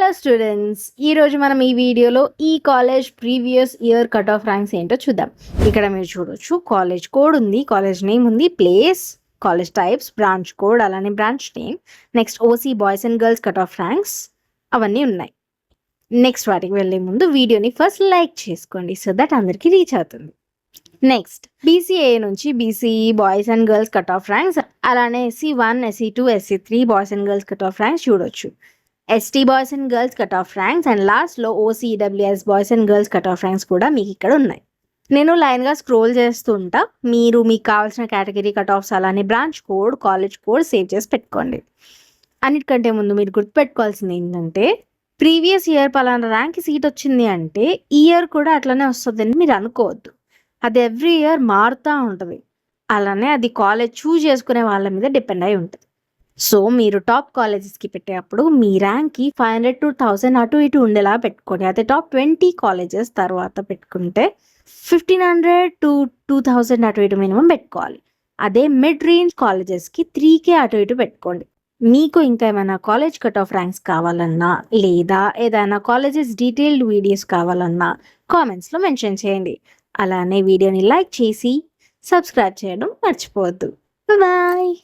Hello students, ఈరోజు మనం ఈ వీడియోలో ఈ college previous year cut off ranks ఏంటో చూద్దాం. ఇక్కడ మీరు చూడొచ్చు, కాలేజ్ కోడ్ ఉంది, కాలేజ్ నేమ్ ఉంది, place, college types, branch code, అలానే branch name, next OC boys and girls cut off ranks అవన్నీ ఉన్నాయి. నెక్స్ట్ వాటికి వెళ్ళే ముందు వీడియోని ఫస్ట్ లైక్ చేసుకోండి సో దట్ అందరికీ రీచ్ అవుతుంది. నెక్స్ట్ బీసీఏ నుంచి BCE boys and girls cut off ranks, అలానే SC1, SC2, SC3 boys and girls cut off ranks చూడొచ్చు. ST boys and girls cut off ranks and లాస్ట్లో OCWS boys and girls cut off ranks కూడా మీకు ఇక్కడ ఉన్నాయి. నేను లైన్గా scroll చేస్తుంటా, మీరు మీకు కావాల్సిన కేటగిరీ కట్ ఆఫ్స్ అలానే branch code, college code save చేసి పెట్టుకోండి. అన్నిటికంటే ముందు మీరు గుర్తుపెట్టుకోవాల్సింది ఏంటంటే, ప్రీవియస్ ఇయర్ పలానా ర్యాంక్ సీట్ వచ్చింది అంటే ఈ ఇయర్ కూడా అట్లనే వస్తుందని మీరు అనుకోవద్దు. అది ఎవ్రీ ఇయర్ మారుతూ ఉంటుంది. అలానే అది కాలేజ్ చూజ్ చేసుకునే వాళ్ళ మీద డిపెండ్ అయి ఉంటుంది. సో మీరు టాప్ కాలేజెస్కి పెట్టేటప్పుడు మీ ర్యాంక్కి 500 to 1000 అటు ఇటు ఉండేలా పెట్టుకోండి. అదే టాప్ 20 కాలేజెస్ తర్వాత పెట్టుకుంటే 1500 to 2000 అటు ఇటు మినిమం పెట్టుకోవాలి. అదే మిడ్ రేంజ్ కాలేజెస్కి 3K అటు ఇటు పెట్టుకోండి. మీకు ఇంకా ఏమైనా కాలేజ్ కట్ ఆఫ్ ర్యాంక్స్ కావాలన్నా లేదా ఏదైనా కాలేజెస్ డీటెయిల్డ్ వీడియోస్ కావాలన్నా కామెంట్స్లో మెన్షన్ చేయండి. అలానే వీడియోని లైక్ చేసి సబ్స్క్రైబ్ చేయడం మర్చిపోవద్దు. బాయ్.